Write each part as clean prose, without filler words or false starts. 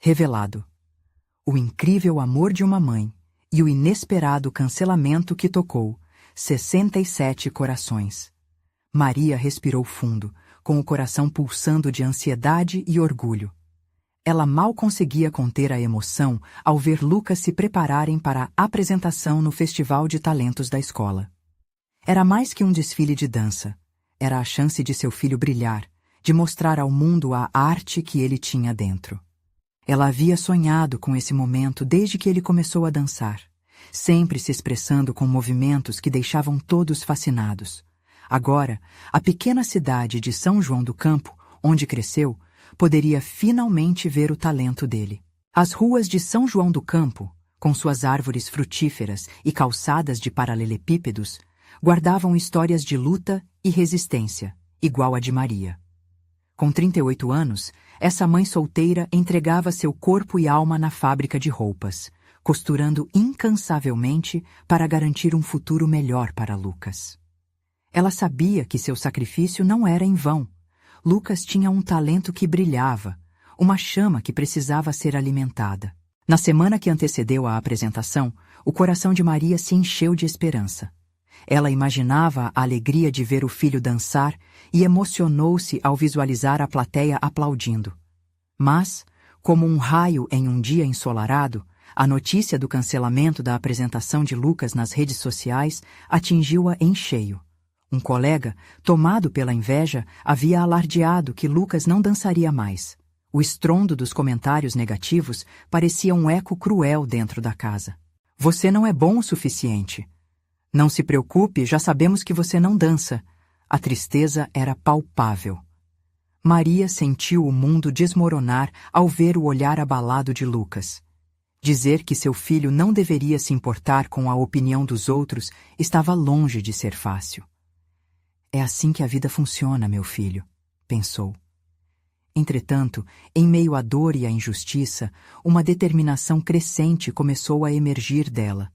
Revelado. O incrível amor de uma mãe e o inesperado cancelamento que tocou 67 corações. Maria respirou fundo, com o coração pulsando de ansiedade e orgulho. Ela mal conseguia conter a emoção ao ver Lucas se prepararem para a apresentação no Festival de Talentos da escola. Era mais que um desfile de dança. Era a chance de seu filho brilhar, de mostrar ao mundo a arte que ele tinha dentro. Ela havia sonhado com esse momento desde que ele começou a dançar, sempre se expressando com movimentos que deixavam todos fascinados. Agora, a pequena cidade de São João do Campo, onde cresceu, poderia finalmente ver o talento dele. As ruas de São João do Campo, com suas árvores frutíferas e calçadas de paralelepípedos, guardavam histórias de luta e resistência, igual a de Maria. Com 38 anos, essa mãe solteira entregava seu corpo e alma na fábrica de roupas, costurando incansavelmente para garantir um futuro melhor para Lucas. Ela sabia que seu sacrifício não era em vão. Lucas tinha um talento que brilhava, uma chama que precisava ser alimentada. Na semana que antecedeu a apresentação, o coração de Maria se encheu de esperança. Ela imaginava a alegria de ver o filho dançar e emocionou-se ao visualizar a plateia aplaudindo. Mas, como um raio em um dia ensolarado, a notícia do cancelamento da apresentação de Lucas nas redes sociais atingiu-a em cheio. Um colega, tomado pela inveja, havia alardeado que Lucas não dançaria mais. O estrondo dos comentários negativos parecia um eco cruel dentro da casa. Você não é bom o suficiente. Não se preocupe, já sabemos que você não dança. A tristeza era palpável. Maria sentiu o mundo desmoronar ao ver o olhar abalado de Lucas. Dizer que seu filho não deveria se importar com a opinião dos outros estava longe de ser fácil. É assim que a vida funciona, meu filho, pensou. Entretanto, em meio à dor e à injustiça, uma determinação crescente começou a emergir dela.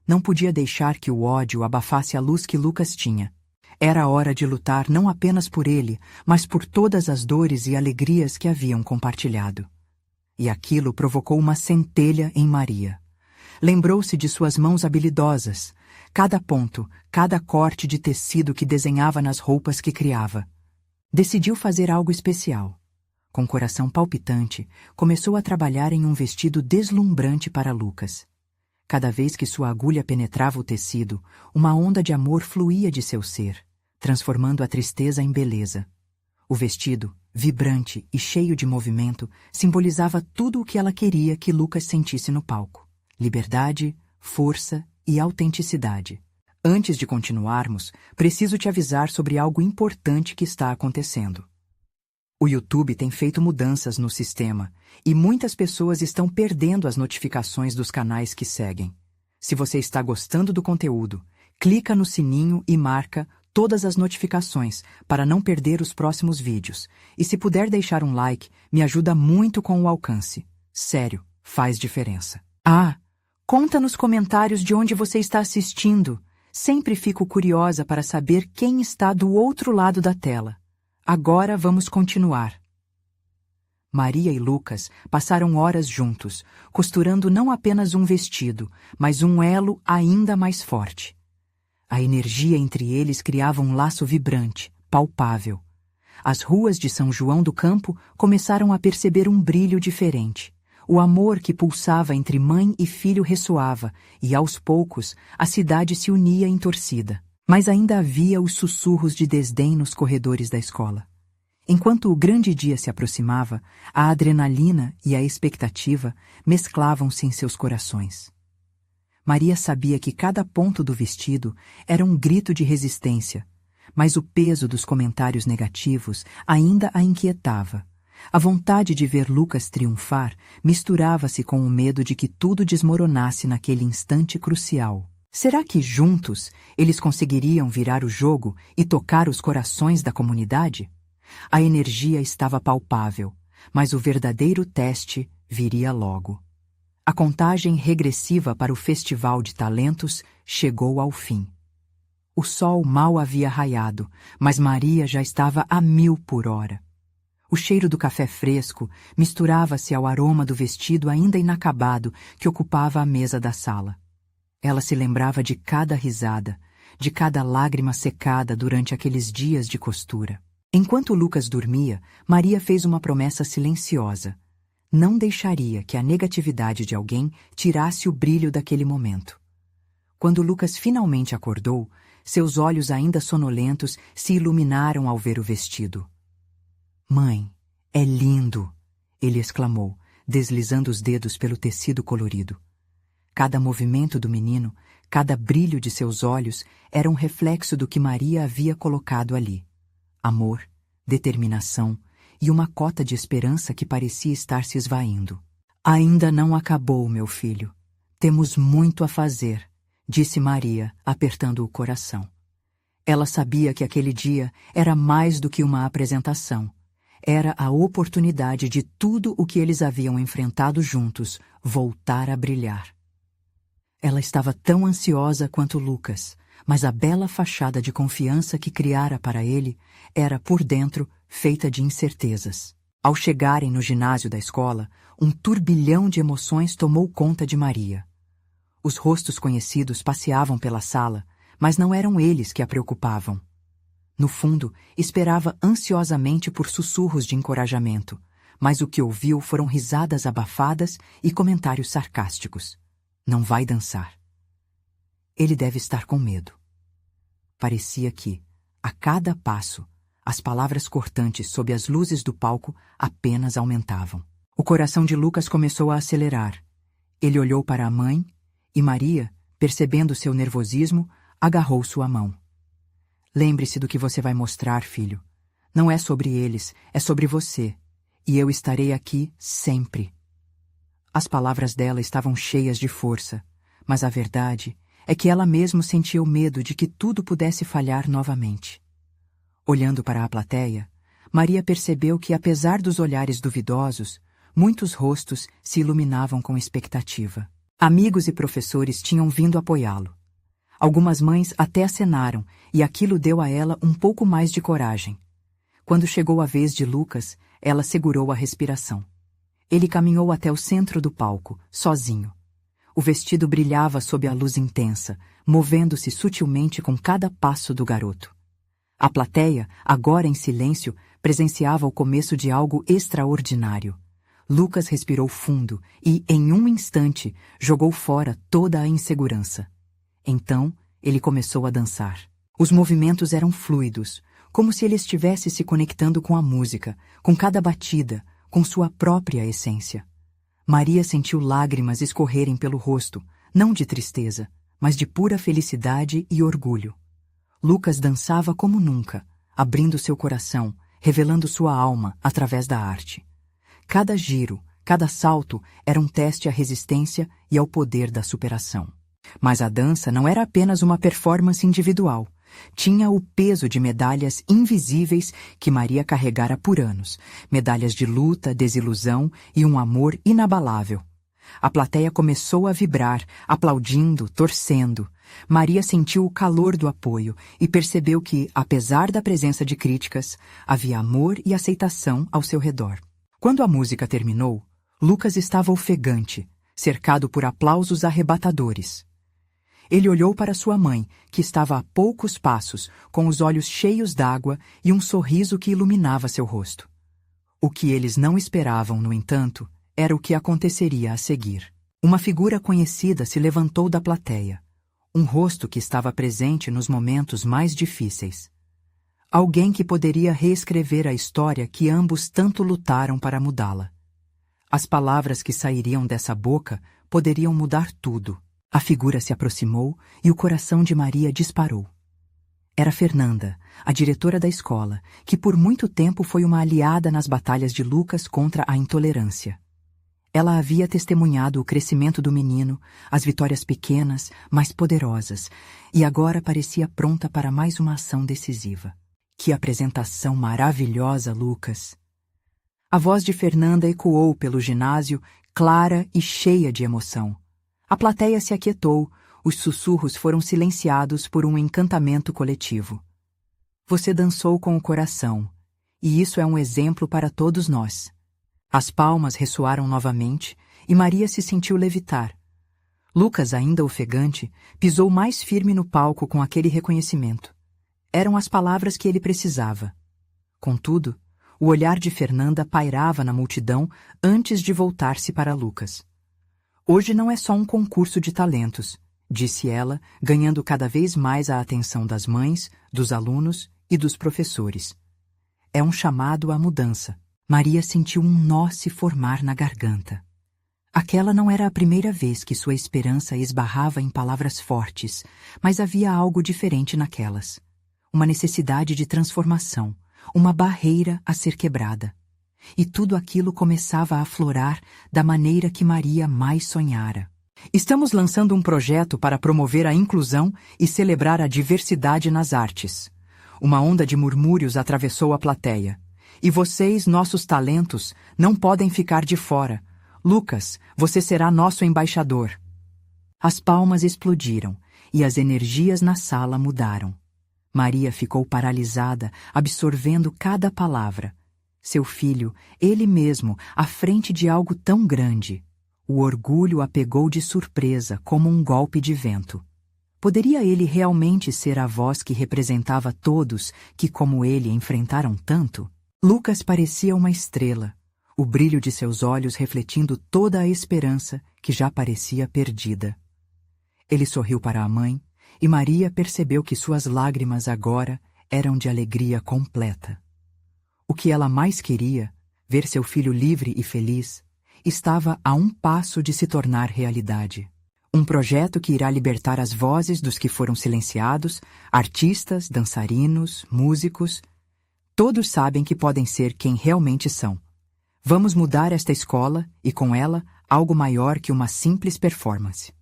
Não podia deixar que o ódio abafasse a luz que Lucas tinha. Era a hora de lutar não apenas por ele, mas por todas as dores e alegrias que haviam compartilhado. E aquilo provocou uma centelha em Maria. Lembrou-se de suas mãos habilidosas, cada ponto, cada corte de tecido que desenhava nas roupas que criava. Decidiu fazer algo especial. Com coração palpitante, começou a trabalhar em um vestido deslumbrante para Lucas. Cada vez que sua agulha penetrava o tecido, uma onda de amor fluía de seu ser, transformando a tristeza em beleza. O vestido, vibrante e cheio de movimento, simbolizava tudo o que ela queria que Lucas sentisse no palco: liberdade, força e autenticidade. Antes de continuarmos, preciso te avisar sobre algo importante que está acontecendo. O YouTube tem feito mudanças no sistema e muitas pessoas estão perdendo as notificações dos canais que seguem. Se você está gostando do conteúdo, clica no sininho e marca todas as notificações para não perder os próximos vídeos. E se puder deixar um like, me ajuda muito com o alcance. Sério, faz diferença. Conta nos comentários de onde você está assistindo. Sempre fico curiosa para saber quem está do outro lado da tela. Agora vamos continuar. Maria e Lucas passaram horas juntos, costurando não apenas um vestido, mas um elo ainda mais forte. A energia entre eles criava um laço vibrante, palpável. As ruas de São João do Campo começaram a perceber um brilho diferente. O amor que pulsava entre mãe e filho ressoava, e aos poucos a cidade se unia em torcida. Mas ainda havia os sussurros de desdém nos corredores da escola. Enquanto o grande dia se aproximava, a adrenalina e a expectativa mesclavam-se em seus corações. Maria sabia que cada ponto do vestido era um grito de resistência, mas o peso dos comentários negativos ainda a inquietava. A vontade de ver Lucas triunfar misturava-se com o medo de que tudo desmoronasse naquele instante crucial. Será que juntos eles conseguiriam virar o jogo e tocar os corações da comunidade? A energia estava palpável, mas o verdadeiro teste viria logo. A contagem regressiva para o Festival de Talentos chegou ao fim. O sol mal havia raiado, mas Maria já estava a 1000 por hora. O cheiro do café fresco misturava-se ao aroma do vestido ainda inacabado que ocupava a mesa da sala. Ela se lembrava de cada risada, de cada lágrima secada durante aqueles dias de costura. Enquanto Lucas dormia, Maria fez uma promessa silenciosa. Não deixaria que a negatividade de alguém tirasse o brilho daquele momento. Quando Lucas finalmente acordou, seus olhos ainda sonolentos se iluminaram ao ver o vestido. "Mãe, é lindo!" ele exclamou, deslizando os dedos pelo tecido colorido. Cada movimento do menino, cada brilho de seus olhos era um reflexo do que Maria havia colocado ali. Amor, determinação e uma cota de esperança que parecia estar se esvaindo. "Ainda não acabou, meu filho. Temos muito a fazer", disse Maria, apertando o coração. Ela sabia que aquele dia era mais do que uma apresentação. Era a oportunidade de tudo o que eles haviam enfrentado juntos voltar a brilhar. Ela estava tão ansiosa quanto Lucas, mas a bela fachada de confiança que criara para ele era, por dentro, feita de incertezas. Ao chegarem no ginásio da escola, um turbilhão de emoções tomou conta de Maria. Os rostos conhecidos passeavam pela sala, mas não eram eles que a preocupavam. No fundo, esperava ansiosamente por sussurros de encorajamento, mas o que ouviu foram risadas abafadas e comentários sarcásticos. "Não vai dançar." Ele deve estar com medo. Parecia que, a cada passo, as palavras cortantes sob as luzes do palco apenas aumentavam. O coração de Lucas começou a acelerar. Ele olhou para a mãe e Maria, percebendo seu nervosismo, agarrou sua mão. "Lembre-se do que você vai mostrar, filho. Não é sobre eles, é sobre você. E eu estarei aqui sempre." As palavras dela estavam cheias de força, mas a verdade é que ela mesma sentia o medo de que tudo pudesse falhar novamente. Olhando para a plateia, Maria percebeu que, apesar dos olhares duvidosos, muitos rostos se iluminavam com expectativa. Amigos e professores tinham vindo apoiá-lo. Algumas mães até acenaram, e aquilo deu a ela um pouco mais de coragem. Quando chegou a vez de Lucas, ela segurou a respiração. Ele caminhou até o centro do palco, sozinho. O vestido brilhava sob a luz intensa, movendo-se sutilmente com cada passo do garoto. A plateia, agora em silêncio, presenciava o começo de algo extraordinário. Lucas respirou fundo e, em um instante, jogou fora toda a insegurança. Então, ele começou a dançar. Os movimentos eram fluidos, como se ele estivesse se conectando com a música, com cada batida, com sua própria essência. Maria sentiu lágrimas escorrerem pelo rosto, não de tristeza, mas de pura felicidade e orgulho. Lucas dançava como nunca, abrindo seu coração, revelando sua alma através da arte. Cada giro, cada salto era um teste à resistência e ao poder da superação. Mas a dança não era apenas uma performance individual. Tinha o peso de medalhas invisíveis que Maria carregara por anos, medalhas de luta, desilusão e um amor inabalável. A plateia começou a vibrar, aplaudindo, torcendo. Maria sentiu o calor do apoio e percebeu que, apesar da presença de críticas, havia amor e aceitação ao seu redor. Quando a música terminou, Lucas estava ofegante, cercado por aplausos arrebatadores. Ele olhou para sua mãe, que estava a poucos passos, com os olhos cheios d'água e um sorriso que iluminava seu rosto. O que eles não esperavam, no entanto, era o que aconteceria a seguir. Uma figura conhecida se levantou da plateia, um rosto que estava presente nos momentos mais difíceis. Alguém que poderia reescrever a história que ambos tanto lutaram para mudá-la. As palavras que sairiam dessa boca poderiam mudar tudo. A figura se aproximou e o coração de Maria disparou. Era Fernanda, a diretora da escola, que por muito tempo foi uma aliada nas batalhas de Lucas contra a intolerância. Ela havia testemunhado o crescimento do menino, as vitórias pequenas, mas poderosas, e agora parecia pronta para mais uma ação decisiva. Que apresentação maravilhosa, Lucas! A voz de Fernanda ecoou pelo ginásio, clara e cheia de emoção. A plateia se aquietou, os sussurros foram silenciados por um encantamento coletivo. Você dançou com o coração, E isso é um exemplo para todos nós. As palmas ressoaram novamente e Maria se sentiu levitar. Lucas, ainda ofegante, pisou mais firme no palco com aquele reconhecimento. Eram as palavras que ele precisava. Contudo, o olhar de Fernanda pairava na multidão antes de voltar-se para Lucas. Hoje não é só um concurso de talentos, disse ela, ganhando cada vez mais a atenção das mães, dos alunos e dos professores. É um chamado à mudança. Maria sentiu um nó se formar na garganta. Aquela não era a primeira vez que sua esperança esbarrava em palavras fortes, mas havia algo diferente naquelas. Uma necessidade de transformação, uma barreira a ser quebrada. E tudo aquilo começava a aflorar da maneira que Maria mais sonhara. Estamos lançando um projeto para promover a inclusão e celebrar a diversidade nas artes. Uma onda de murmúrios atravessou a plateia. E vocês, nossos talentos, não podem ficar de fora. Lucas, você será nosso embaixador. As palmas explodiram e as energias na sala mudaram. Maria ficou paralisada, absorvendo cada palavra. Seu filho, ele mesmo, à frente de algo tão grande. O orgulho a pegou de surpresa, como um golpe de vento. Poderia ele realmente ser a voz que representava todos que, como ele, enfrentaram tanto? Lucas parecia uma estrela, o brilho de seus olhos refletindo toda a esperança que já parecia perdida. Ele sorriu para a mãe, e Maria percebeu que suas lágrimas agora eram de alegria completa. O que ela mais queria, ver seu filho livre e feliz, estava a um passo de se tornar realidade. Um projeto que irá libertar as vozes dos que foram silenciados, artistas, dançarinos, músicos. Todos sabem que podem ser quem realmente são. Vamos mudar esta escola e, com ela, algo maior que uma simples performance.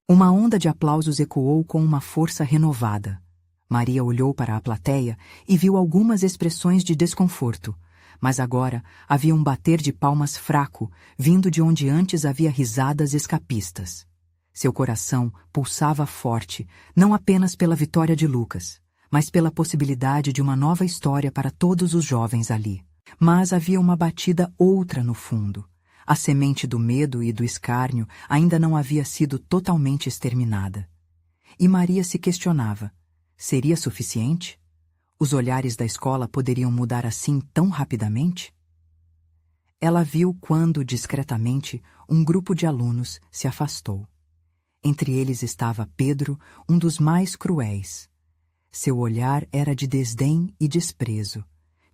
Uma onda de aplausos ecoou com uma força renovada. Maria olhou para a plateia e viu algumas expressões de desconforto, mas agora havia um bater de palmas fraco, vindo de onde antes havia risadas escapistas. Seu coração pulsava forte, não apenas pela vitória de Lucas, mas pela possibilidade de uma nova história para todos os jovens ali. Mas havia uma batida outra no fundo. A semente do medo e do escárnio ainda não havia sido totalmente exterminada. E Maria se questionava: seria suficiente? Os olhares da escola poderiam mudar assim tão rapidamente? Ela viu quando, discretamente, um grupo de alunos se afastou. Entre eles estava Pedro, um dos mais cruéis. Seu olhar era de desdém e desprezo.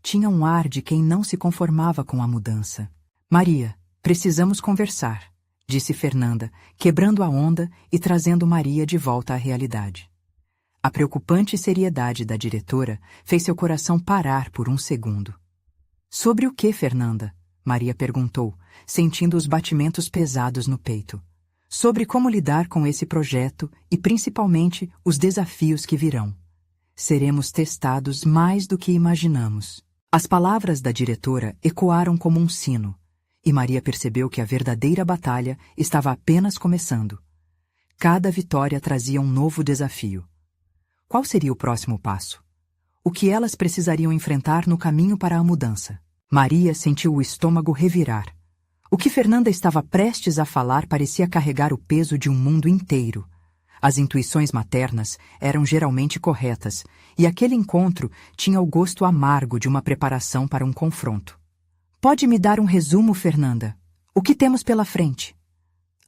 Tinha um ar de quem não se conformava com a mudança. Maria, precisamos conversar, disse Fernanda, quebrando a onda e trazendo Maria de volta à realidade. A preocupante seriedade da diretora fez seu coração parar por um segundo. Sobre o que, Fernanda? Maria perguntou, sentindo os batimentos pesados no peito. Sobre como lidar com esse projeto e, principalmente, os desafios que virão. Seremos testados mais do que imaginamos. As palavras da diretora ecoaram como um sino, e Maria percebeu que a verdadeira batalha estava apenas começando. Cada vitória trazia um novo desafio. Qual seria o próximo passo? O que elas precisariam enfrentar no caminho para a mudança? Maria sentiu o estômago revirar. O que Fernanda estava prestes a falar parecia carregar o peso de um mundo inteiro. As intuições maternas eram geralmente corretas, e aquele encontro tinha o gosto amargo de uma preparação para um confronto. Pode me dar um resumo, Fernanda? O que temos pela frente?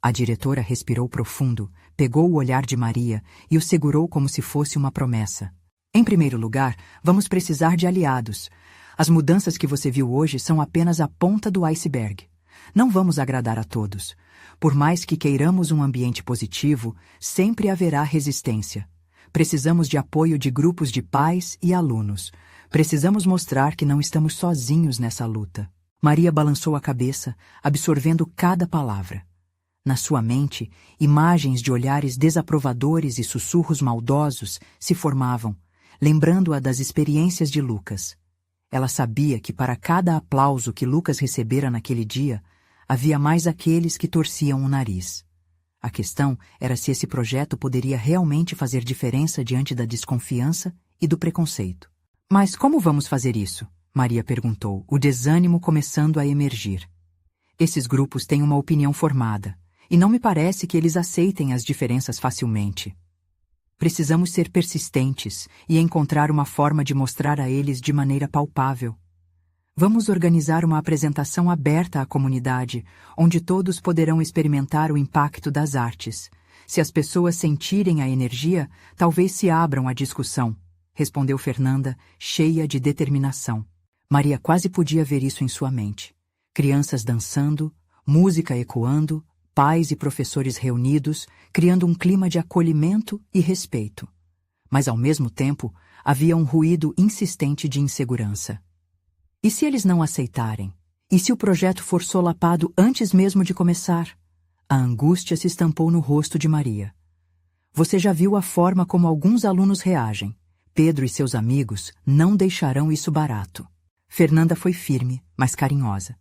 A diretora respirou profundo, pegou o olhar de Maria e o segurou como se fosse uma promessa. Em primeiro lugar, vamos precisar de aliados. As mudanças que você viu hoje são apenas a ponta do iceberg. Não vamos agradar a todos. Por mais que queiramos um ambiente positivo, sempre haverá resistência. Precisamos de apoio de grupos de pais e alunos. Precisamos mostrar que não estamos sozinhos nessa luta. Maria balançou a cabeça, absorvendo cada palavra. Na sua mente, imagens de olhares desaprovadores e sussurros maldosos se formavam, lembrando-a das experiências de Lucas. Ela sabia que para cada aplauso que Lucas recebera naquele dia, havia mais aqueles que torciam o nariz. A questão era se esse projeto poderia realmente fazer diferença diante da desconfiança e do preconceito. Mas como vamos fazer isso? Maria perguntou, o desânimo começando a emergir. Esses grupos têm uma opinião formada, e não me parece que eles aceitem as diferenças facilmente. Precisamos ser persistentes e encontrar uma forma de mostrar a eles de maneira palpável. Vamos organizar uma apresentação aberta à comunidade, onde todos poderão experimentar o impacto das artes. Se as pessoas sentirem a energia, talvez se abram à discussão, respondeu Fernanda, cheia de determinação. Maria quase podia ver isso em sua mente. Crianças dançando, música ecoando, pais e professores reunidos, criando um clima de acolhimento e respeito. Mas, ao mesmo tempo, havia um ruído insistente de insegurança. E se eles não aceitarem? E se o projeto for solapado antes mesmo de começar? A angústia se estampou no rosto de Maria. Você já viu a forma como alguns alunos reagem. Pedro e seus amigos não deixarão isso barato. Fernanda foi firme, mas carinhosa.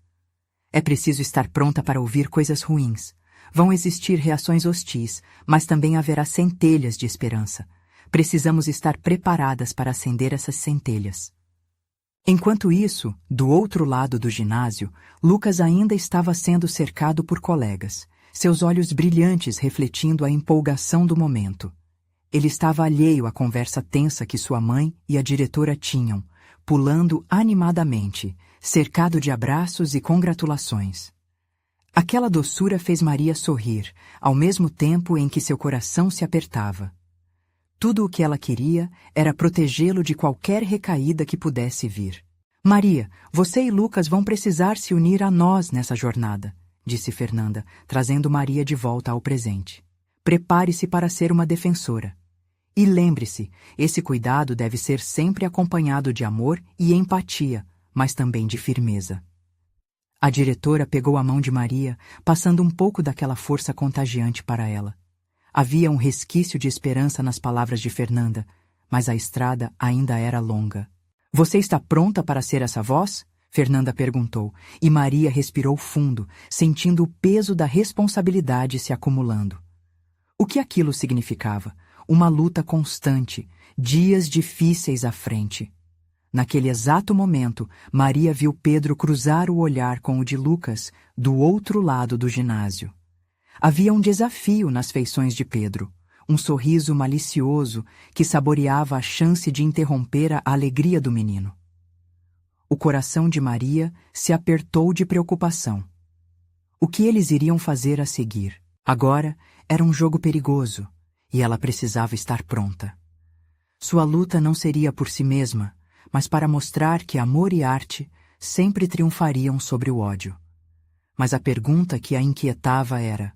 É preciso estar pronta para ouvir coisas ruins. Vão existir reações hostis, mas também haverá centelhas de esperança. Precisamos estar preparadas para acender essas centelhas. Enquanto isso, do outro lado do ginásio, Lucas ainda estava sendo cercado por colegas, seus olhos brilhantes refletindo a empolgação do momento. Ele estava alheio à conversa tensa que sua mãe e a diretora tinham, pulando animadamente, cercado de abraços e congratulações. Aquela doçura fez Maria sorrir, ao mesmo tempo em que seu coração se apertava. Tudo o que ela queria era protegê-lo de qualquer recaída que pudesse vir. Maria, você e Lucas vão precisar se unir a nós nessa jornada, disse Fernanda, trazendo Maria de volta ao presente. Prepare-se para ser uma defensora. E lembre-se, esse cuidado deve ser sempre acompanhado de amor e empatia, mas também de firmeza. A diretora pegou a mão de Maria, passando um pouco daquela força contagiante para ela. Havia um resquício de esperança nas palavras de Fernanda, mas a estrada ainda era longa. Você está pronta para ser essa voz? Fernanda perguntou, e Maria respirou fundo, sentindo o peso da responsabilidade se acumulando. O que aquilo significava? Uma luta constante, dias difíceis à frente. Naquele exato momento, Maria viu Pedro cruzar o olhar com o de Lucas do outro lado do ginásio. Havia um desafio nas feições de Pedro, um sorriso malicioso que saboreava a chance de interromper a alegria do menino. O coração de Maria se apertou de preocupação. O que eles iriam fazer a seguir? Agora era um jogo perigoso, e ela precisava estar pronta. Sua luta não seria por si mesma, mas para mostrar que amor e arte sempre triunfariam sobre o ódio. Mas a pergunta que a inquietava era: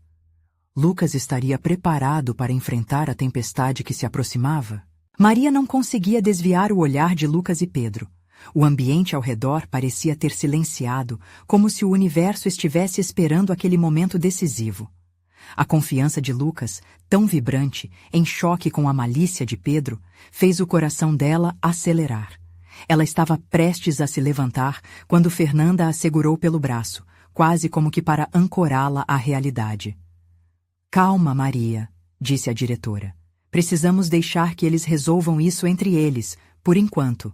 Lucas estaria preparado para enfrentar a tempestade que se aproximava? Maria não conseguia desviar o olhar de Lucas e Pedro. O ambiente ao redor parecia ter silenciado, como se o universo estivesse esperando aquele momento decisivo. A confiança de Lucas, tão vibrante, em choque com a malícia de Pedro, fez o coração dela acelerar. Ela estava prestes a se levantar quando Fernanda a segurou pelo braço, quase como que para ancorá-la à realidade. Calma, Maria, disse a diretora. Precisamos deixar que eles resolvam isso entre eles, por enquanto.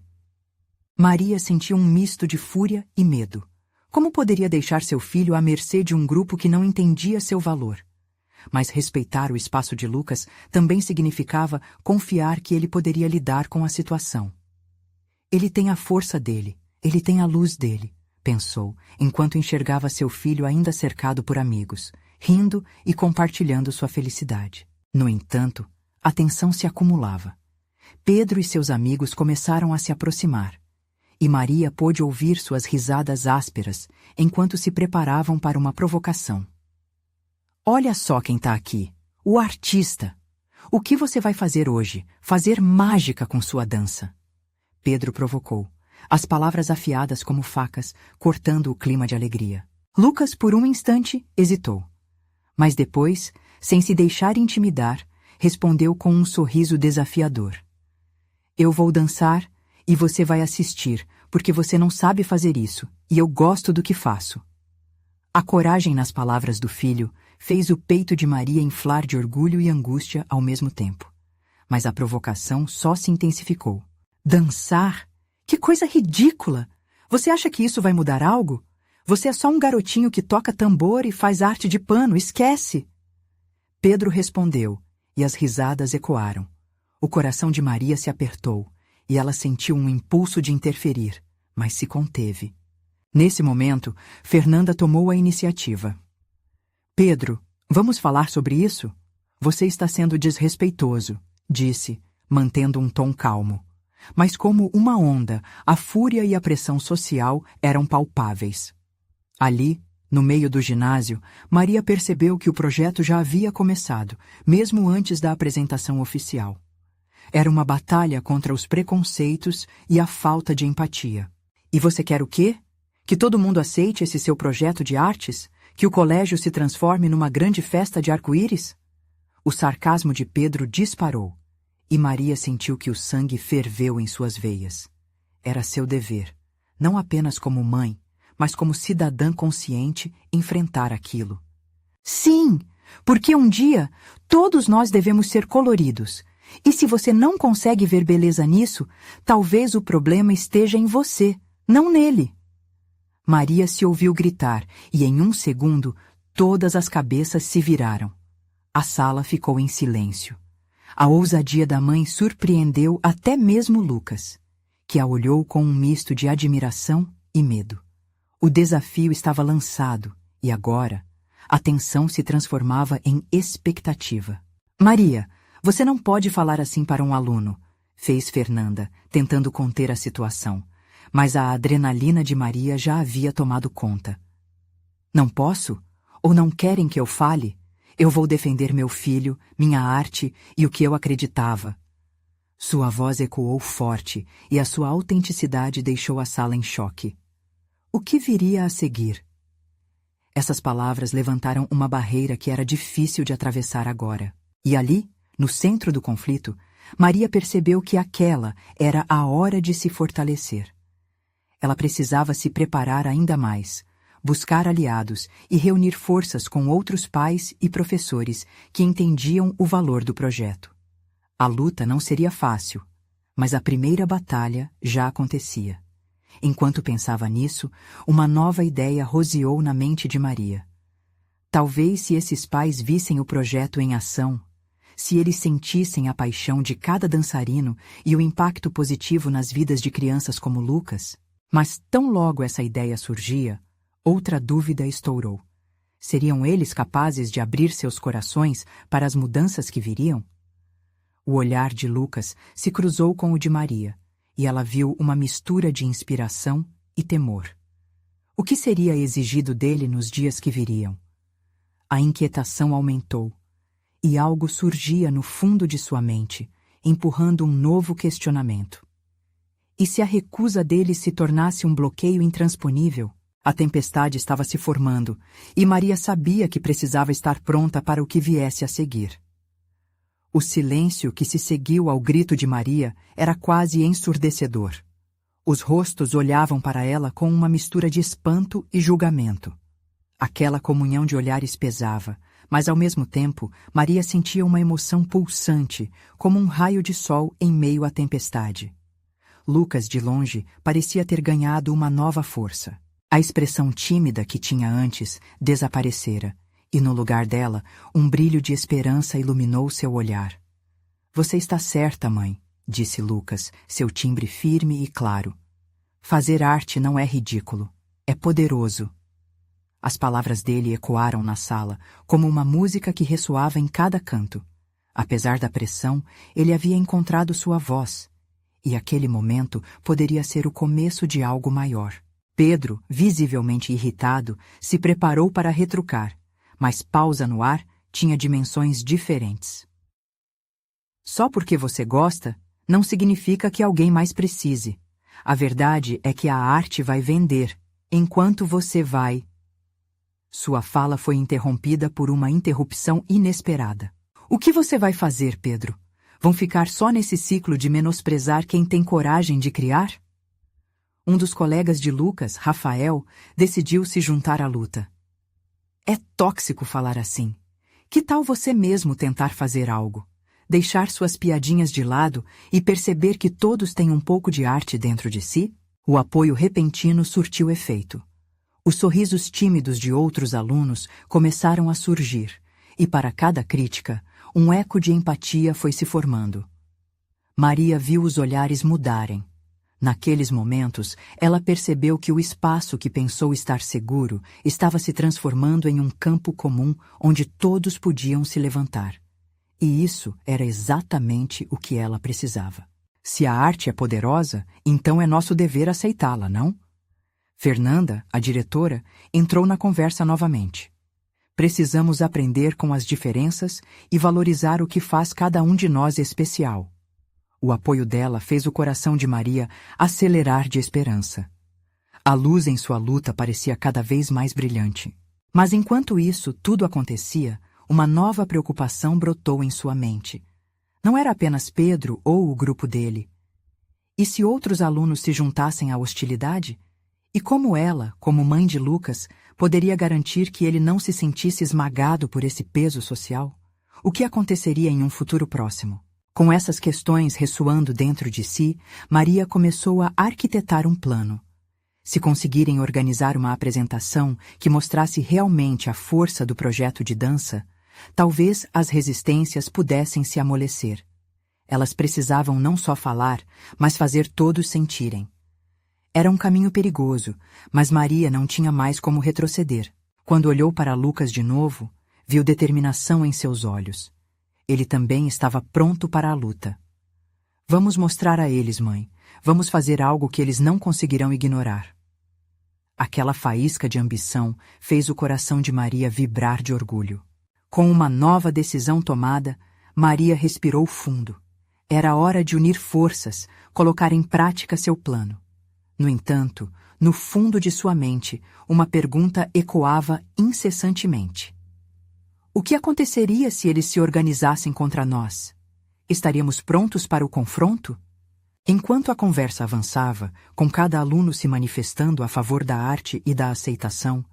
Maria sentiu um misto de fúria e medo. Como poderia deixar seu filho à mercê de um grupo que não entendia seu valor? Mas respeitar o espaço de Lucas também significava confiar que ele poderia lidar com a situação. Ele tem a força dele, ele tem a luz dele, pensou, enquanto enxergava seu filho ainda cercado por amigos, rindo e compartilhando sua felicidade. No entanto, a tensão se acumulava. Pedro e seus amigos começaram a se aproximar, e Maria pôde ouvir suas risadas ásperas enquanto se preparavam para uma provocação. Olha só quem está aqui, o artista. O que você vai fazer hoje? Fazer mágica com sua dança. Pedro provocou, as palavras afiadas como facas, cortando o clima de alegria. Lucas, por um instante, hesitou. Mas depois, sem se deixar intimidar, respondeu com um sorriso desafiador. Eu vou dançar e você vai assistir, porque você não sabe fazer isso, e eu gosto do que faço. A coragem nas palavras do filho fez o peito de Maria inflar de orgulho e angústia ao mesmo tempo. Mas a provocação só se intensificou. Dançar? Que coisa ridícula! Você acha que isso vai mudar algo? Você é só um garotinho que toca tambor e faz arte de pano, esquece! Pedro respondeu, e as risadas ecoaram. O coração de Maria se apertou, e ela sentiu um impulso de interferir, mas se conteve. Nesse momento, Fernanda tomou a iniciativa. Pedro, vamos falar sobre isso? Você está sendo desrespeitoso, disse, mantendo um tom calmo. Mas como uma onda, a fúria e a pressão social eram palpáveis. Ali, no meio do ginásio, Maria percebeu que o projeto já havia começado, mesmo antes da apresentação oficial. Era uma batalha contra os preconceitos e a falta de empatia. E você quer o quê? Que todo mundo aceite esse seu projeto de artes? Que o colégio se transforme numa grande festa de arco-íris? O sarcasmo de Pedro disparou, e Maria sentiu que o sangue ferveu em suas veias. Era seu dever, não apenas como mãe, mas como cidadã consciente, enfrentar aquilo. Sim, porque um dia todos nós devemos ser coloridos. E se você não consegue ver beleza nisso, talvez o problema esteja em você, não nele. Maria se ouviu gritar e, em um segundo, todas as cabeças se viraram. A sala ficou em silêncio. A ousadia da mãe surpreendeu até mesmo Lucas, que a olhou com um misto de admiração e medo. O desafio estava lançado e agora a tensão se transformava em expectativa. Maria, você não pode falar assim para um aluno, fez Fernanda, tentando conter a situação. Mas a adrenalina de Maria já havia tomado conta. Não posso? Ou não querem que eu fale? Eu vou defender meu filho, minha arte e o que eu acreditava. Sua voz ecoou forte e a sua autenticidade deixou a sala em choque. O que viria a seguir? Essas palavras levantaram uma barreira que era difícil de atravessar agora. E ali, no centro do conflito, Maria percebeu que aquela era a hora de se fortalecer. Ela precisava se preparar ainda mais, buscar aliados e reunir forças com outros pais e professores que entendiam o valor do projeto. A luta não seria fácil, mas a primeira batalha já acontecia. Enquanto pensava nisso, uma nova ideia roseou na mente de Maria. Talvez se esses pais vissem o projeto em ação, se eles sentissem a paixão de cada dançarino e o impacto positivo nas vidas de crianças como Lucas. Mas tão logo essa ideia surgia, outra dúvida estourou. Seriam eles capazes de abrir seus corações para as mudanças que viriam? O olhar de Lucas se cruzou com o de Maria, e ela viu uma mistura de inspiração e temor. O que seria exigido dele nos dias que viriam? A inquietação aumentou, e algo surgia no fundo de sua mente, empurrando um novo questionamento. E se a recusa dele se tornasse um bloqueio intransponível? A tempestade estava se formando, e Maria sabia que precisava estar pronta para o que viesse a seguir. O silêncio que se seguiu ao grito de Maria era quase ensurdecedor. Os rostos olhavam para ela com uma mistura de espanto e julgamento. Aquela comunhão de olhares pesava, mas ao mesmo tempo Maria sentia uma emoção pulsante, como um raio de sol em meio à tempestade. Lucas, de longe, parecia ter ganhado uma nova força. A expressão tímida que tinha antes desaparecera, e no lugar dela, um brilho de esperança iluminou seu olhar. Você está certa, mãe, disse Lucas, seu timbre firme e claro. Fazer arte não é ridículo, é poderoso. As palavras dele ecoaram na sala, como uma música que ressoava em cada canto. Apesar da pressão, ele havia encontrado sua voz. E aquele momento poderia ser o começo de algo maior. Pedro, visivelmente irritado, se preparou para retrucar, mas pausa no ar tinha dimensões diferentes. Só porque você gosta, não significa que alguém mais precise. A verdade é que a arte vai vender, enquanto você vai... Sua fala foi interrompida por uma interrupção inesperada. O que você vai fazer, Pedro? Vão ficar só nesse ciclo de menosprezar quem tem coragem de criar? Um dos colegas de Lucas, Rafael, decidiu se juntar à luta. É tóxico falar assim. Que tal você mesmo tentar fazer algo? Deixar suas piadinhas de lado e perceber que todos têm um pouco de arte dentro de si? O apoio repentino surtiu efeito. Os sorrisos tímidos de outros alunos começaram a surgir, e para cada crítica, um eco de empatia foi se formando. Maria viu os olhares mudarem. Naqueles momentos, ela percebeu que o espaço que pensou estar seguro estava se transformando em um campo comum onde todos podiam se levantar. E isso era exatamente o que ela precisava. Se a arte é poderosa, então é nosso dever aceitá-la, não? Fernanda, a diretora, entrou na conversa novamente. Precisamos aprender com as diferenças e valorizar o que faz cada um de nós especial. O apoio dela fez o coração de Maria acelerar de esperança. A luz em sua luta parecia cada vez mais brilhante. Mas enquanto isso tudo acontecia, uma nova preocupação brotou em sua mente. Não era apenas Pedro ou o grupo dele. E se outros alunos se juntassem à hostilidade? E como ela, como mãe de Lucas, poderia garantir que ele não se sentisse esmagado por esse peso social? O que aconteceria em um futuro próximo? Com essas questões ressoando dentro de si, Maria começou a arquitetar um plano. Se conseguirem organizar uma apresentação que mostrasse realmente a força do projeto de dança, talvez as resistências pudessem se amolecer. Elas precisavam não só falar, mas fazer todos sentirem. Era um caminho perigoso, mas Maria não tinha mais como retroceder. Quando olhou para Lucas de novo, viu determinação em seus olhos. Ele também estava pronto para a luta. Vamos mostrar a eles, mãe. Vamos fazer algo que eles não conseguirão ignorar. Aquela faísca de ambição fez o coração de Maria vibrar de orgulho. Com uma nova decisão tomada, Maria respirou fundo. Era hora de unir forças, colocar em prática seu plano. No entanto, no fundo de sua mente, uma pergunta ecoava incessantemente. O que aconteceria se eles se organizassem contra nós? Estaríamos prontos para o confronto? Enquanto a conversa avançava, com cada aluno se manifestando a favor da arte e da aceitação,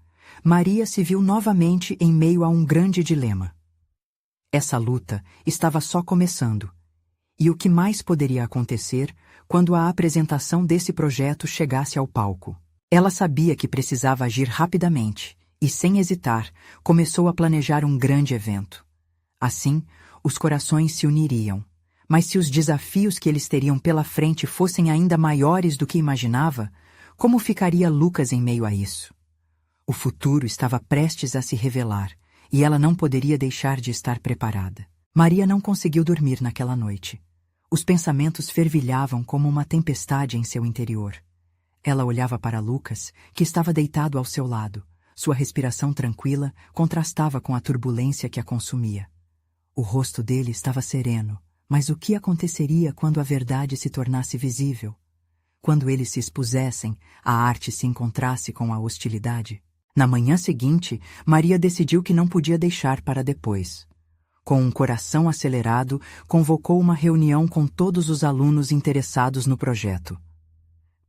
Maria se viu novamente em meio a um grande dilema. Essa luta estava só começando. E o que mais poderia acontecer quando a apresentação desse projeto chegasse ao palco? Ela sabia que precisava agir rapidamente e, sem hesitar, começou a planejar um grande evento. Assim, os corações se uniriam. Mas se os desafios que eles teriam pela frente fossem ainda maiores do que imaginava, como ficaria Lucas em meio a isso? O futuro estava prestes a se revelar, e ela não poderia deixar de estar preparada. Maria não conseguiu dormir naquela noite. Os pensamentos fervilhavam como uma tempestade em seu interior. Ela olhava para Lucas, que estava deitado ao seu lado. Sua respiração tranquila contrastava com a turbulência que a consumia. O rosto dele estava sereno, mas o que aconteceria quando a verdade se tornasse visível? Quando eles se expusessem, a arte se encontrasse com a hostilidade? Na manhã seguinte, Maria decidiu que não podia deixar para depois. Com um coração acelerado, convocou uma reunião com todos os alunos interessados no projeto.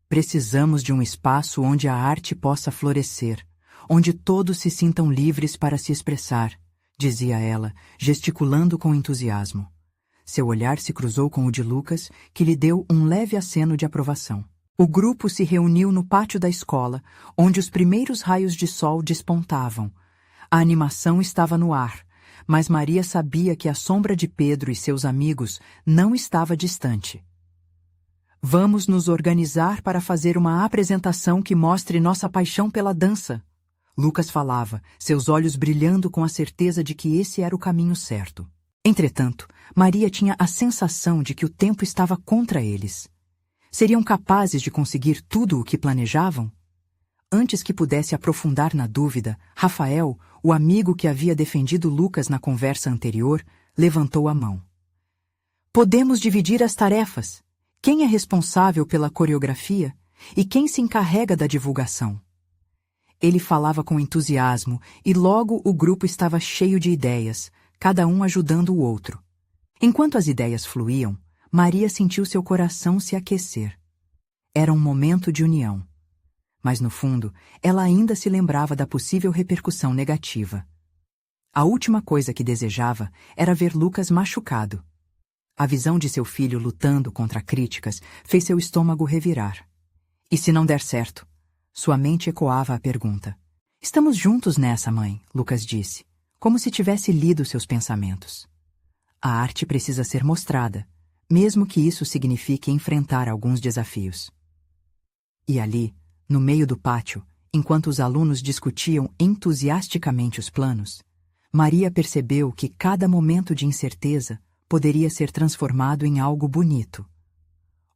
Precisamos de um espaço onde a arte possa florescer, onde todos se sintam livres para se expressar, dizia ela, gesticulando com entusiasmo. Seu olhar se cruzou com o de Lucas, que lhe deu um leve aceno de aprovação. O grupo se reuniu no pátio da escola, onde os primeiros raios de sol despontavam. A animação estava no ar, mas Maria sabia que a sombra de Pedro e seus amigos não estava distante. Vamos nos organizar para fazer uma apresentação que mostre nossa paixão pela dança. Lucas falava, seus olhos brilhando com a certeza de que esse era o caminho certo. Entretanto, Maria tinha a sensação de que o tempo estava contra eles. Seriam capazes de conseguir tudo o que planejavam? Antes que pudesse aprofundar na dúvida, Rafael, o amigo que havia defendido Lucas na conversa anterior, levantou a mão. Podemos dividir as tarefas. Quem é responsável pela coreografia e quem se encarrega da divulgação? Ele falava com entusiasmo e logo o grupo estava cheio de ideias, cada um ajudando o outro. Enquanto as ideias fluíam, Maria sentiu seu coração se aquecer. Era um momento de união. Mas no fundo, ela ainda se lembrava da possível repercussão negativa. A última coisa que desejava era ver Lucas machucado. A visão de seu filho lutando contra críticas fez seu estômago revirar. E se não der certo? Sua mente ecoava a pergunta. Estamos juntos nessa, mãe, Lucas disse, como se tivesse lido seus pensamentos. A arte precisa ser mostrada, mesmo que isso signifique enfrentar alguns desafios. E ali, no meio do pátio, enquanto os alunos discutiam entusiasticamente os planos, Maria percebeu que cada momento de incerteza poderia ser transformado em algo bonito.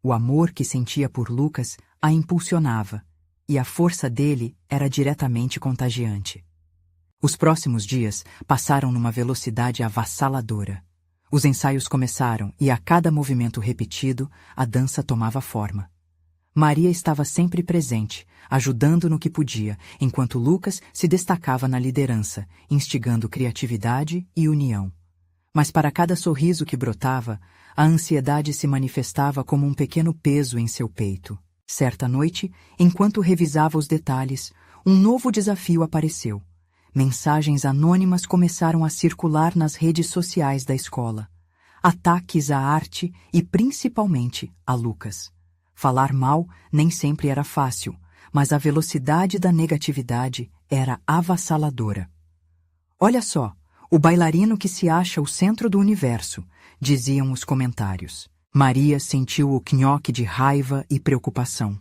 O amor que sentia por Lucas a impulsionava, e a força dele era diretamente contagiante. Os próximos dias passaram numa velocidade avassaladora. Os ensaios começaram e a cada movimento repetido, a dança tomava forma. Maria estava sempre presente, ajudando no que podia, enquanto Lucas se destacava na liderança, instigando criatividade e união. Mas para cada sorriso que brotava, a ansiedade se manifestava como um pequeno peso em seu peito. Certa noite, enquanto revisava os detalhes, um novo desafio apareceu. Mensagens anônimas começaram a circular nas redes sociais da escola. Ataques à arte e, principalmente, a Lucas. Falar mal nem sempre era fácil, mas a velocidade da negatividade era avassaladora. Olha só, o bailarino que se acha o centro do universo, diziam os comentários. Maria sentiu o nhoque de raiva e preocupação.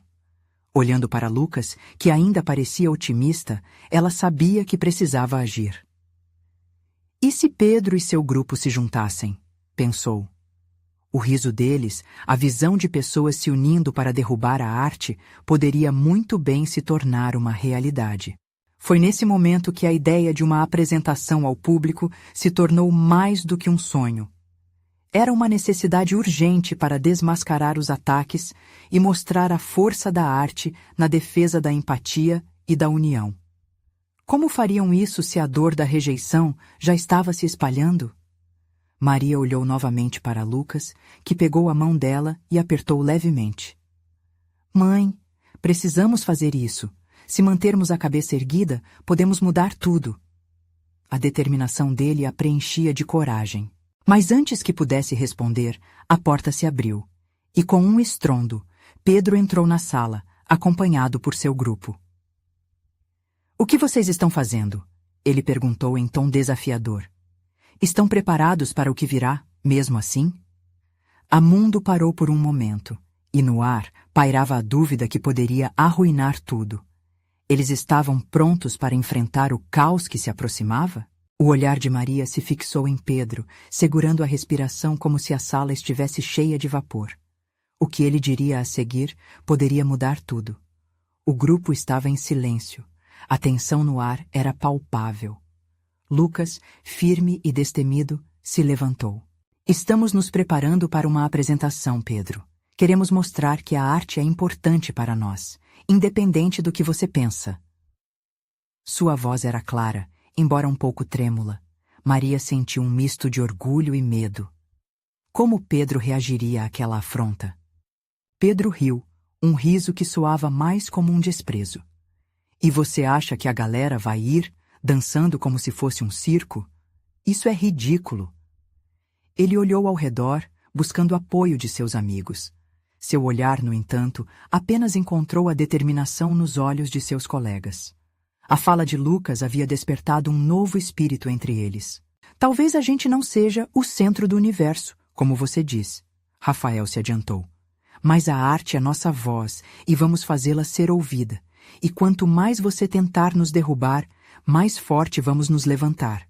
Olhando para Lucas, que ainda parecia otimista, ela sabia que precisava agir. E se Pedro e seu grupo se juntassem? Pensou. O riso deles, a visão de pessoas se unindo para derrubar a arte, poderia muito bem se tornar uma realidade. Foi nesse momento que a ideia de uma apresentação ao público se tornou mais do que um sonho. Era uma necessidade urgente para desmascarar os ataques e mostrar a força da arte na defesa da empatia e da união. Como fariam isso se a dor da rejeição já estava se espalhando? Maria olhou novamente para Lucas, que pegou a mão dela e apertou levemente. Mãe, precisamos fazer isso. Se mantermos a cabeça erguida, podemos mudar tudo. A determinação dele a preenchia de coragem. Mas antes que pudesse responder, a porta se abriu, e com um estrondo, Pedro entrou na sala, acompanhado por seu grupo. O que vocês estão fazendo? Ele perguntou em tom desafiador. Estão preparados para o que virá, mesmo assim? A mundo parou por um momento, e no ar pairava a dúvida que poderia arruinar tudo. Eles estavam prontos para enfrentar o caos que se aproximava? O olhar de Maria se fixou em Pedro, segurando a respiração como se a sala estivesse cheia de vapor. O que ele diria a seguir poderia mudar tudo. O grupo estava em silêncio. A tensão no ar era palpável. Lucas, firme e destemido, se levantou. Estamos nos preparando para uma apresentação, Pedro. Queremos mostrar que a arte é importante para nós, independente do que você pensa. Sua voz era clara, embora um pouco trêmula. Maria sentiu um misto de orgulho e medo. Como Pedro reagiria àquela afronta? Pedro riu, um riso que soava mais como um desprezo. E você acha que a galera vai ir, dançando como se fosse um circo? Isso é ridículo. Ele olhou ao redor, buscando apoio de seus amigos. Seu olhar, no entanto, apenas encontrou a determinação nos olhos de seus colegas. A fala de Lucas havia despertado um novo espírito entre eles. Talvez a gente não seja o centro do universo, como você diz. Rafael se adiantou. Mas a arte é nossa voz e vamos fazê-la ser ouvida. E quanto mais você tentar nos derrubar, mais forte vamos nos levantar.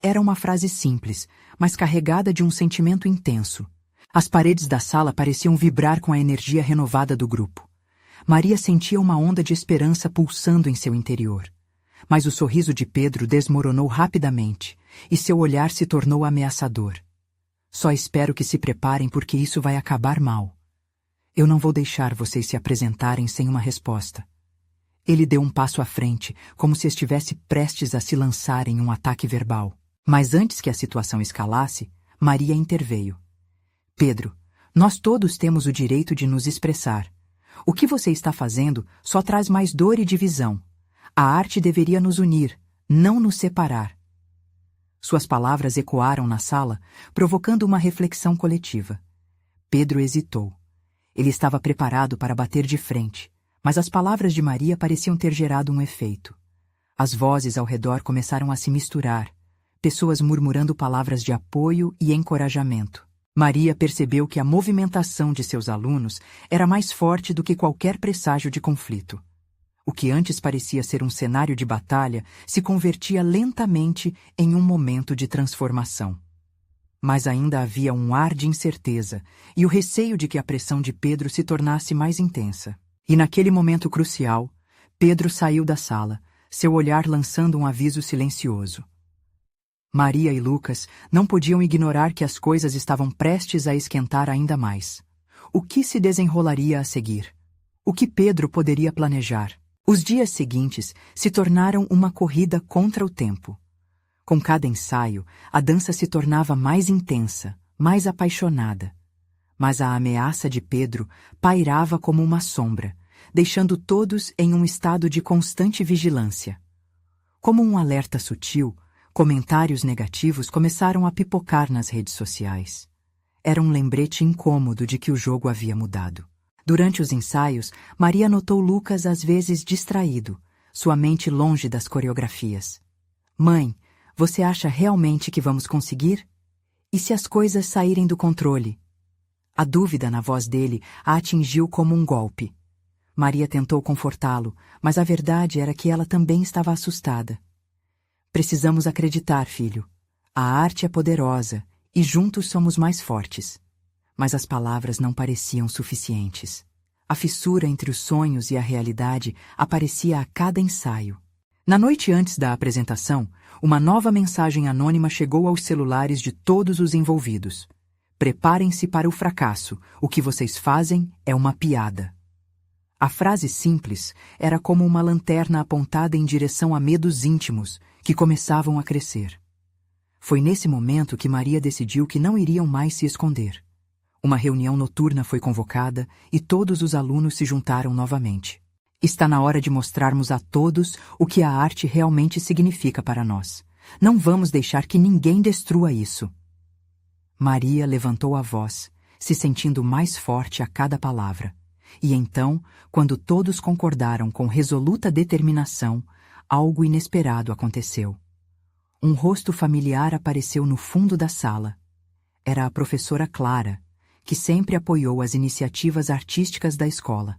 Era uma frase simples, mas carregada de um sentimento intenso. As paredes da sala pareciam vibrar com a energia renovada do grupo. Maria sentia uma onda de esperança pulsando em seu interior. Mas o sorriso de Pedro desmoronou rapidamente, e seu olhar se tornou ameaçador. Só espero que se preparem porque isso vai acabar mal. Eu não vou deixar vocês se apresentarem sem uma resposta. Ele deu um passo à frente, como se estivesse prestes a se lançar em um ataque verbal. Mas antes que a situação escalasse, Maria interveio. Pedro, nós todos temos o direito de nos expressar. O que você está fazendo só traz mais dor e divisão. A arte deveria nos unir, não nos separar. Suas palavras ecoaram na sala, provocando uma reflexão coletiva. Pedro hesitou. Ele estava preparado para bater de frente, mas as palavras de Maria pareciam ter gerado um efeito. As vozes ao redor começaram a se misturar, pessoas murmurando palavras de apoio e encorajamento. Maria percebeu que a movimentação de seus alunos era mais forte do que qualquer presságio de conflito. O que antes parecia ser um cenário de batalha se convertia lentamente em um momento de transformação. Mas ainda havia um ar de incerteza e o receio de que a pressão de Pedro se tornasse mais intensa. E naquele momento crucial, Pedro saiu da sala, seu olhar lançando um aviso silencioso. Maria e Lucas não podiam ignorar que as coisas estavam prestes a esquentar ainda mais. O que se desenrolaria a seguir? O que Pedro poderia planejar? Os dias seguintes se tornaram uma corrida contra o tempo. Com cada ensaio, a dança se tornava mais intensa, mais apaixonada. Mas a ameaça de Pedro pairava como uma sombra, deixando todos em um estado de constante vigilância. Como um alerta sutil, comentários negativos começaram a pipocar nas redes sociais. Era um lembrete incômodo de que o jogo havia mudado. Durante os ensaios, Maria notou Lucas às vezes distraído, sua mente longe das coreografias. Mãe, você acha realmente que vamos conseguir? E se as coisas saírem do controle? A dúvida na voz dele a atingiu como um golpe. Maria tentou confortá-lo, mas a verdade era que ela também estava assustada. Precisamos acreditar, filho. A arte é poderosa e juntos somos mais fortes. Mas as palavras não pareciam suficientes. A fissura entre os sonhos e a realidade aparecia a cada ensaio. Na noite antes da apresentação, uma nova mensagem anônima chegou aos celulares de todos os envolvidos. Preparem-se para o fracasso, o que vocês fazem é uma piada. A frase simples era como uma lanterna apontada em direção a medos íntimos que começavam a crescer. Foi nesse momento que Maria decidiu que não iriam mais se esconder. Uma reunião noturna foi convocada e todos os alunos se juntaram novamente. Está na hora de mostrarmos a todos o que a arte realmente significa para nós. Não vamos deixar que ninguém destrua isso. Maria levantou a voz, se sentindo mais forte a cada palavra. E então, quando todos concordaram com resoluta determinação, algo inesperado aconteceu. Um rosto familiar apareceu no fundo da sala. Era a professora Clara, que sempre apoiou as iniciativas artísticas da escola.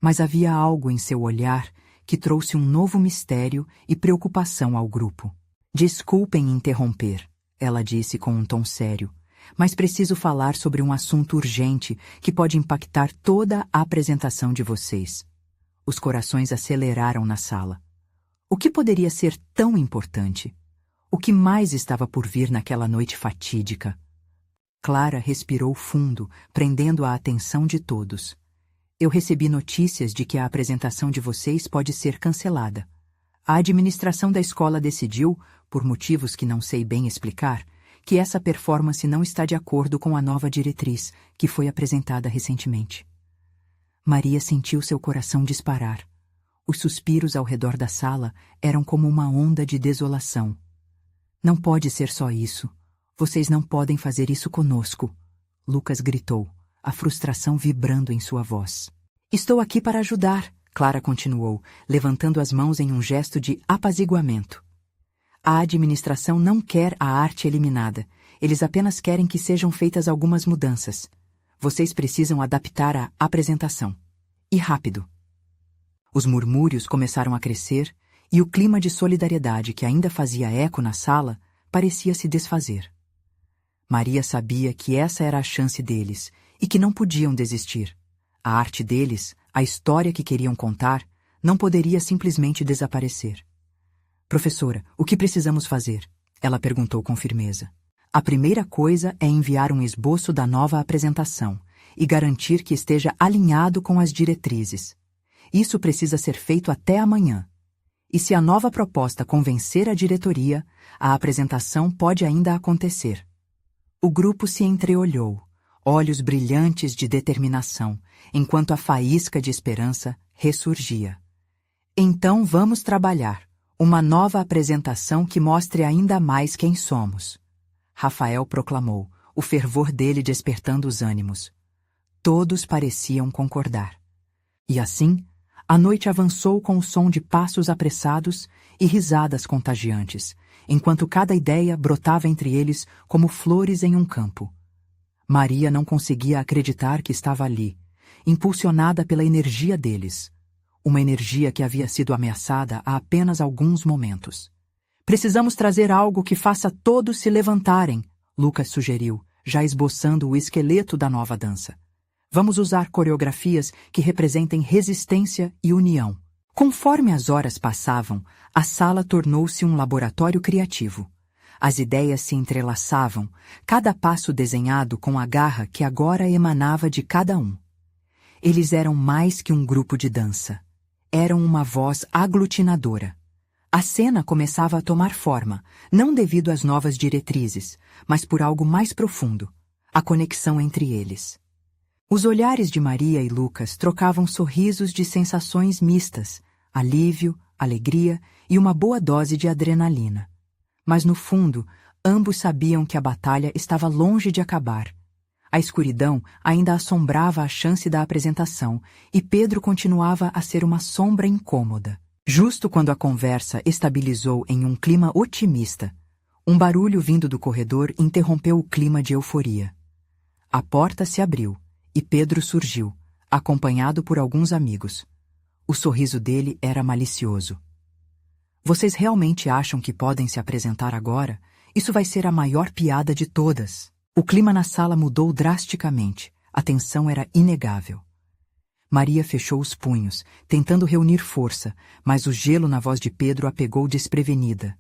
Mas havia algo em seu olhar que trouxe um novo mistério e preocupação ao grupo. Desculpem interromper, ela disse com um tom sério, mas preciso falar sobre um assunto urgente que pode impactar toda a apresentação de vocês. Os corações aceleraram na sala. O que poderia ser tão importante? O que mais estava por vir naquela noite fatídica? Clara respirou fundo, prendendo a atenção de todos. Eu recebi notícias de que a apresentação de vocês pode ser cancelada. A administração da escola decidiu, por motivos que não sei bem explicar, que essa performance não está de acordo com a nova diretriz que foi apresentada recentemente. Maria sentiu seu coração disparar. Os suspiros ao redor da sala eram como uma onda de desolação. Não pode ser só isso. Vocês não podem fazer isso conosco, Lucas gritou, a frustração vibrando em sua voz. Estou aqui para ajudar, Clara continuou, levantando as mãos em um gesto de apaziguamento. A administração não quer a arte eliminada. Eles apenas querem que sejam feitas algumas mudanças. Vocês precisam adaptar a apresentação. E rápido. Os murmúrios começaram a crescer e o clima de solidariedade que ainda fazia eco na sala parecia se desfazer. Maria sabia que essa era a chance deles e que não podiam desistir. A arte deles, a história que queriam contar, não poderia simplesmente desaparecer. Professora, o que precisamos fazer? Ela perguntou com firmeza. A primeira coisa é enviar um esboço da nova apresentação e garantir que esteja alinhado com as diretrizes. Isso precisa ser feito até amanhã. E se a nova proposta convencer a diretoria, a apresentação pode ainda acontecer. O grupo se entreolhou, olhos brilhantes de determinação, enquanto a faísca de esperança ressurgia. Então vamos trabalhar. Uma nova apresentação que mostre ainda mais quem somos. Rafael proclamou, o fervor dele despertando os ânimos. Todos pareciam concordar. E assim, a noite avançou com o som de passos apressados e risadas contagiantes, enquanto cada ideia brotava entre eles como flores em um campo. Maria não conseguia acreditar que estava ali, impulsionada pela energia deles, uma energia que havia sido ameaçada há apenas alguns momentos. Precisamos trazer algo que faça todos se levantarem, Lucas sugeriu, já esboçando o esqueleto da nova dança. Vamos usar coreografias que representem resistência e união. Conforme as horas passavam, a sala tornou-se um laboratório criativo. As ideias se entrelaçavam, cada passo desenhado com a garra que agora emanava de cada um. Eles eram mais que um grupo de dança. Eram uma voz aglutinadora. A cena começava a tomar forma, não devido às novas diretrizes, mas por algo mais profundo, a conexão entre eles. Os olhares de Maria e Lucas trocavam sorrisos de sensações mistas, alívio, alegria e uma boa dose de adrenalina. Mas no fundo, ambos sabiam que a batalha estava longe de acabar. A escuridão ainda assombrava a chance da apresentação e Pedro continuava a ser uma sombra incômoda. Justo quando a conversa estabilizou em um clima otimista, um barulho vindo do corredor interrompeu o clima de euforia. A porta se abriu e Pedro surgiu, acompanhado por alguns amigos. O sorriso dele era malicioso. Vocês realmente acham que podem se apresentar agora? Isso vai ser a maior piada de todas. O clima na sala mudou drasticamente. A tensão era inegável. Maria fechou os punhos, tentando reunir força, mas o gelo na voz de Pedro a pegou desprevenida.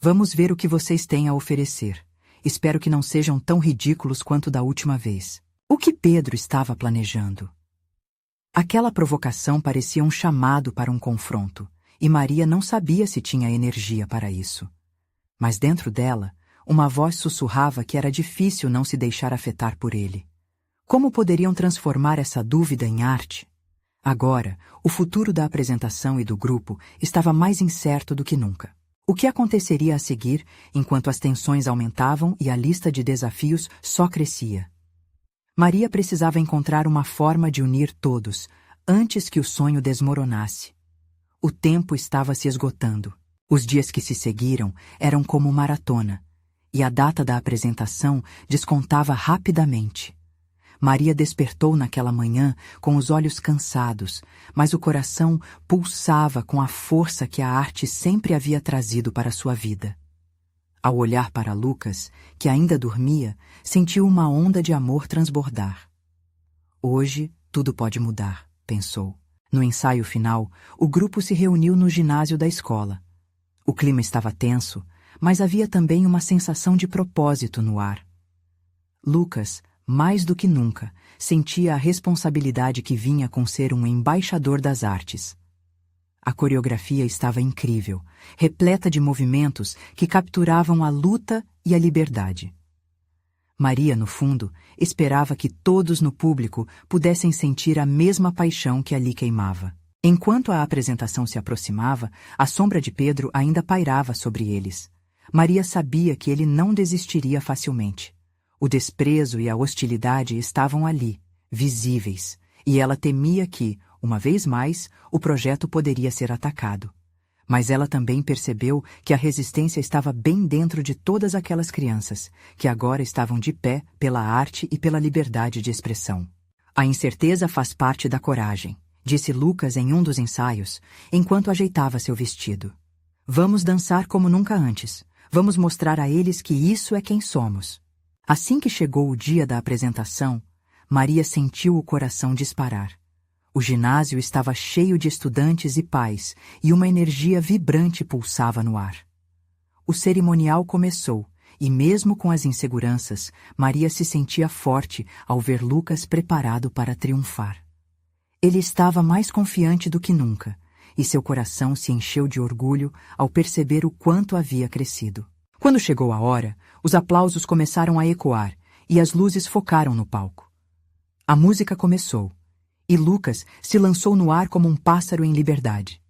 Vamos ver o que vocês têm a oferecer. Espero que não sejam tão ridículos quanto da última vez. O que Pedro estava planejando? Aquela provocação parecia um chamado para um confronto, e Maria não sabia se tinha energia para isso. Mas dentro dela, uma voz sussurrava que era difícil não se deixar afetar por ele. Como poderiam transformar essa dúvida em arte? Agora, o futuro da apresentação e do grupo estava mais incerto do que nunca. O que aconteceria a seguir, enquanto as tensões aumentavam e a lista de desafios só crescia? Maria precisava encontrar uma forma de unir todos, antes que o sonho desmoronasse. O tempo estava se esgotando. Os dias que se seguiram eram como maratona, e a data da apresentação descontava rapidamente. Maria despertou naquela manhã com os olhos cansados, mas o coração pulsava com a força que a arte sempre havia trazido para sua vida. Ao olhar para Lucas, que ainda dormia, sentiu uma onda de amor transbordar. Hoje tudo pode mudar, pensou. No ensaio final, o grupo se reuniu no ginásio da escola. O clima estava tenso, mas havia também uma sensação de propósito no ar. Lucas, mais do que nunca, sentia a responsabilidade que vinha com ser um embaixador das artes. A coreografia estava incrível, repleta de movimentos que capturavam a luta e a liberdade. Maria, no fundo, esperava que todos no público pudessem sentir a mesma paixão que ali queimava. Enquanto a apresentação se aproximava, a sombra de Pedro ainda pairava sobre eles. Maria sabia que ele não desistiria facilmente. O desprezo e a hostilidade estavam ali, visíveis, e ela temia que, uma vez mais, o projeto poderia ser atacado. Mas ela também percebeu que a resistência estava bem dentro de todas aquelas crianças, que agora estavam de pé pela arte e pela liberdade de expressão. A incerteza faz parte da coragem, disse Lucas em um dos ensaios, enquanto ajeitava seu vestido. Vamos dançar como nunca antes. Vamos mostrar a eles que isso é quem somos. Assim que chegou o dia da apresentação, Maria sentiu o coração disparar. O ginásio estava cheio de estudantes e pais, e uma energia vibrante pulsava no ar. O cerimonial começou, e mesmo com as inseguranças, Maria se sentia forte ao ver Lucas preparado para triunfar. Ele estava mais confiante do que nunca, e seu coração se encheu de orgulho ao perceber o quanto havia crescido. Quando chegou a hora, os aplausos começaram a ecoar, e as luzes focaram no palco. A música começou, e Lucas se lançou no ar como um pássaro em liberdade.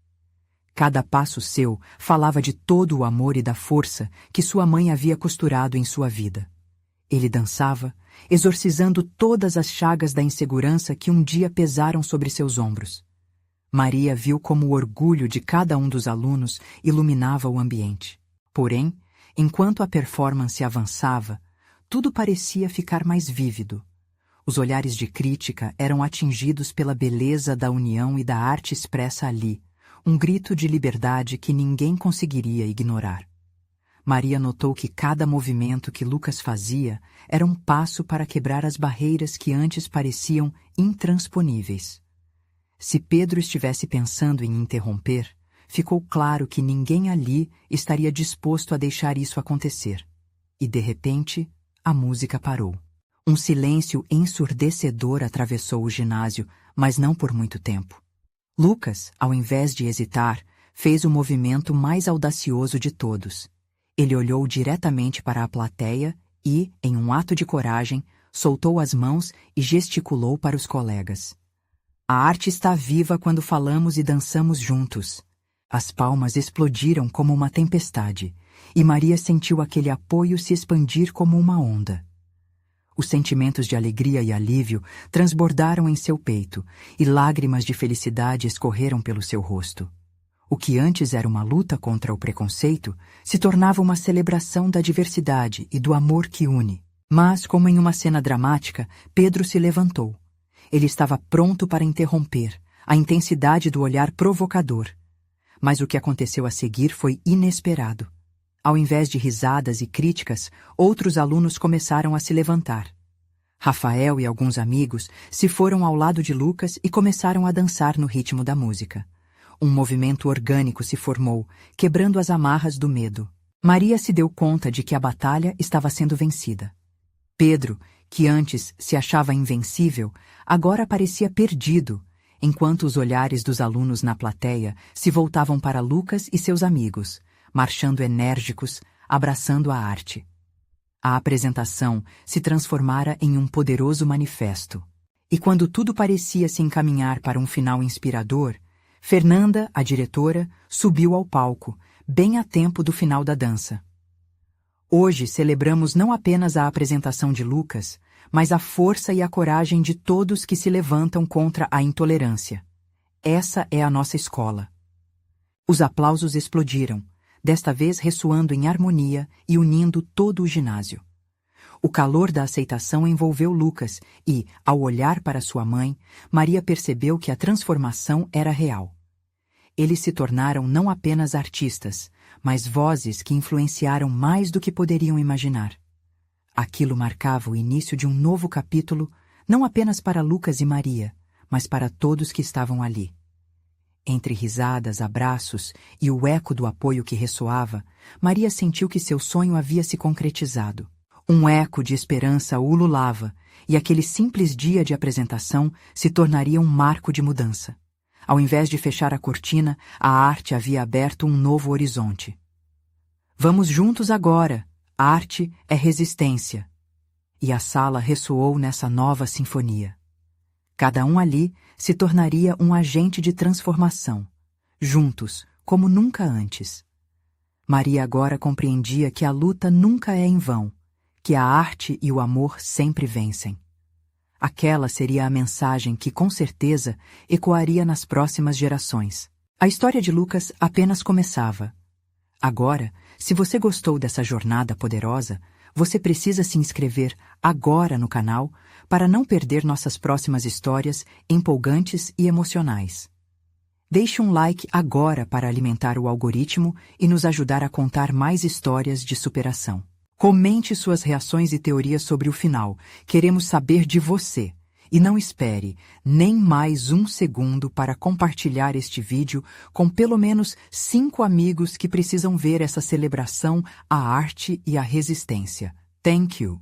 Cada passo seu falava de todo o amor e da força que sua mãe havia costurado em sua vida. Ele dançava, exorcizando todas as chagas da insegurança que um dia pesaram sobre seus ombros. Maria viu como o orgulho de cada um dos alunos iluminava o ambiente. Porém, enquanto a performance avançava, tudo parecia ficar mais vívido. Os olhares de crítica eram atingidos pela beleza da união e da arte expressa ali, um grito de liberdade que ninguém conseguiria ignorar. Maria notou que cada movimento que Lucas fazia era um passo para quebrar as barreiras que antes pareciam intransponíveis. Se Pedro estivesse pensando em interromper, ficou claro que ninguém ali estaria disposto a deixar isso acontecer. E, de repente, a música parou. Um silêncio ensurdecedor atravessou o ginásio, mas não por muito tempo. Lucas, ao invés de hesitar, fez o movimento mais audacioso de todos. Ele olhou diretamente para a plateia e, em um ato de coragem, soltou as mãos e gesticulou para os colegas. A arte está viva quando falamos e dançamos juntos. As palmas explodiram como uma tempestade, e Maria sentiu aquele apoio se expandir como uma onda. Os sentimentos de alegria e alívio transbordaram em seu peito, e lágrimas de felicidade escorreram pelo seu rosto. O que antes era uma luta contra o preconceito se tornava uma celebração da diversidade e do amor que une. Mas, como em uma cena dramática, Pedro se levantou. Ele estava pronto para interromper, a intensidade do olhar provocador. Mas o que aconteceu a seguir foi inesperado. Ao invés de risadas e críticas, outros alunos começaram a se levantar. Rafael e alguns amigos se foram ao lado de Lucas e começaram a dançar no ritmo da música. Um movimento orgânico se formou, quebrando as amarras do medo. Maria se deu conta de que a batalha estava sendo vencida. Pedro, que antes se achava invencível, agora parecia perdido, enquanto os olhares dos alunos na plateia se voltavam para Lucas e seus amigos, marchando enérgicos, abraçando a arte. A apresentação se transformara em um poderoso manifesto. E quando tudo parecia se encaminhar para um final inspirador, Fernanda, a diretora, subiu ao palco, bem a tempo do final da dança. Hoje celebramos não apenas a apresentação de Lucas, mas a força e a coragem de todos que se levantam contra a intolerância. Essa é a nossa escola. Os aplausos explodiram, desta vez ressoando em harmonia e unindo todo o ginásio. O calor da aceitação envolveu Lucas e, ao olhar para sua mãe, Maria percebeu que a transformação era real. Eles se tornaram não apenas artistas, mas vozes que influenciaram mais do que poderiam imaginar. Aquilo marcava o início de um novo capítulo, não apenas para Lucas e Maria, mas para todos que estavam ali. Entre risadas, abraços e o eco do apoio que ressoava, Maria sentiu que seu sonho havia se concretizado. Um eco de esperança o ululava, e aquele simples dia de apresentação se tornaria um marco de mudança. Ao invés de fechar a cortina, a arte havia aberto um novo horizonte. Vamos juntos agora! Arte é resistência. E a sala ressoou nessa nova sinfonia. Cada um ali se tornaria um agente de transformação, juntos, como nunca antes. Maria agora compreendia que a luta nunca é em vão, que a arte e o amor sempre vencem. Aquela seria a mensagem que, com certeza, ecoaria nas próximas gerações. A história de Lucas apenas começava. Agora, se você gostou dessa jornada poderosa, você precisa se inscrever agora no canal para não perder nossas próximas histórias empolgantes e emocionais. Deixe um like agora para alimentar o algoritmo e nos ajudar a contar mais histórias de superação. Comente suas reações e teorias sobre o final. Queremos saber de você. E não espere nem mais um segundo para compartilhar este vídeo com pelo menos 5 amigos que precisam ver essa celebração à arte e à resistência. Thank you.